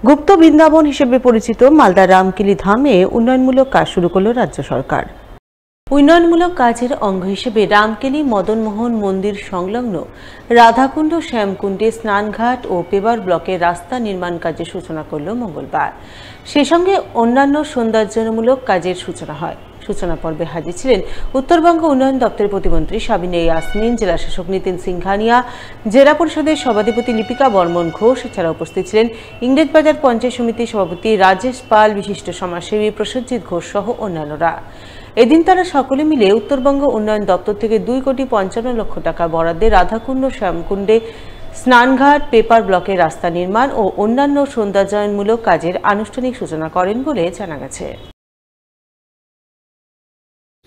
গুপ্ত বৃন্দাবন হিসেবে পরিচিত মালদা রামকেলি ধামে উন্নয়নমূলক কাজ শুরু করল রাজ্য সরকার। উন্নয়নমূলক কাজের অঙ্গ হিসেবে রামকেলি মদনমোহন মন্দির সংলগ্ন রাধাকুণ্ড শ্যামকুণ্ডে স্নানঘাট ও পেবার ব্লকের রাস্তা নির্মাণ কাজের সূচনা করল মঙ্গলবার। সে সঙ্গে অন্যান্য সৌন্দর্যমূলক কাজের সূচনা হয়। সূচনা পর্বে হাজির ছিলেন উত্তরবঙ্গ উন্নয়ন দপ্তরের প্রতিমন্ত্রী সাবিনা ইয়াসমিন, জেলাশাসক নিতিন সিংঘানিয়া, জেলা পরিষদের সভাধিপতি লিপিকা বর্মন ঘোষ। এছাড়া উপস্থিত ছিলেন ইংরেজবাজার পঞ্চায়েত সমিতির সভাপতি রাজেশ পাল, বিশিষ্ট সমাজসেবী প্রসেনজিৎ ঘোষ সহ অন্যান্যরা। এদিন তারা সকলে মিলে উত্তরবঙ্গ উন্নয়ন দপ্তর থেকে 2,55,00,000 টাকা বরাদ্দে রাধাকুণ্ড শ্যামকুণ্ডে স্নানঘাট, পেপার ব্লকের রাস্তা নির্মাণ ও অন্যান্য সৌন্দর্যায়নমূলক কাজের আনুষ্ঠানিক সূচনা করেন বলে জানা গেছে।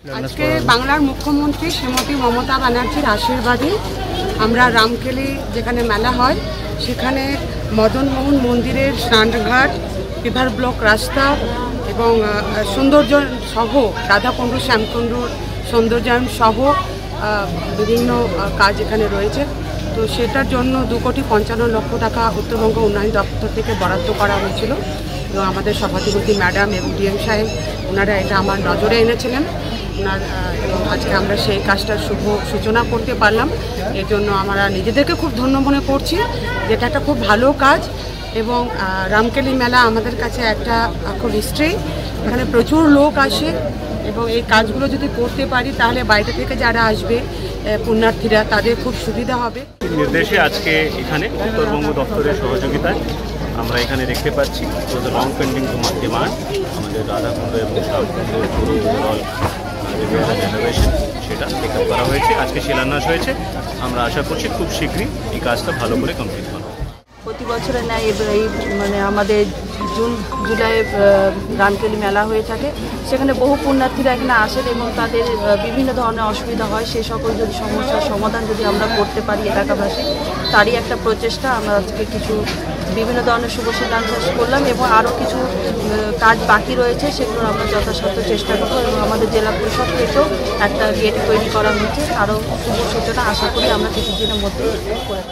আজকে বাংলার মুখ্যমন্ত্রী শ্রীমতী মমতা ব্যানার্জির আশীর্বাদে আমরা রামকেলি যেখানে মেলা হয় সেখানে মদনমোহন মন্দিরের স্নানঘাট, পেপার ব্লক রাস্তা এবং সৌন্দর্য সহ রাধাকুণ্ড শ্যামকুণ্ড সৌন্দর্যায়ন সহ বিভিন্ন কাজ এখানে রয়েছে। তো সেটার জন্য 2,55,00,000 টাকা উত্তরবঙ্গ উন্নয়ন দপ্তর থেকে বরাদ্দ করা হয়েছিল। তো আমাদের সভাধিপতি ম্যাডাম এবং ডিএম সাহেব ওনারা এটা আমার নজরে এনেছিলেন এবং আজকে আমরা সেই কাজটার শুভ সূচনা করতে পারলাম। এর জন্য আমরা নিজেদেরকে খুব ধন্য মনে করছি, যেটা একটা খুব ভালো কাজ। এবং রামকেলি মেলা আমাদের কাছে একটা খুব হিস্ট্রি, এখানে প্রচুর লোক আসে এবং এই কাজগুলো যদি করতে পারি তাহলে বাইরে থেকে যারা আসবে পুণ্যার্থীরা তাদের খুব সুবিধা হবে। নির্দেশে আজকে এখানে উত্তরবঙ্গ দপ্তরের সহযোগিতায় আমরা এখানে দেখতে পাচ্ছি লং পেন্ডিং ডিমান্ড আমাদের রাধাকুণ্ড এবং শ্যামকুণ্ডের পুরো ওভারঅল রেনোভেশন সেটা টেক আপ করা হয়েছে। আজকে শিলান্যাস হয়েছে। আমরা আশা করছি খুব শীঘ্রই এই কাজটা ভালো করে কমপ্লিট করা হবে। প্রতি বছরের ন্যায় এই আমাদের জুন জুলাই রামকেলি মেলা হয়ে থাকে। সেখানে বহু পুণ্যার্থীরা এখানে আসেন এবং তাদের বিভিন্ন ধরনের অসুবিধা হয়। সেই সকল যদি সমস্যার সমাধান যদি আমরা করতে পারি এলাকাবাসী, তারই একটা প্রচেষ্টা। আমরা আজকে কিছু বিভিন্ন ধরনের শুভ শিলান্যাস করলাম এবং আরও কিছু কাজ বাকি রয়েছে, সেগুলো আমরা যথাসাধ্য চেষ্টা করবো। এবং আমাদের জেলা পরিষদ থেকেও একটা গেট তৈরি করা হয়েছে। আরও শুভ সূচনা আশা করি আমরা কিছুদিনের মধ্যে করে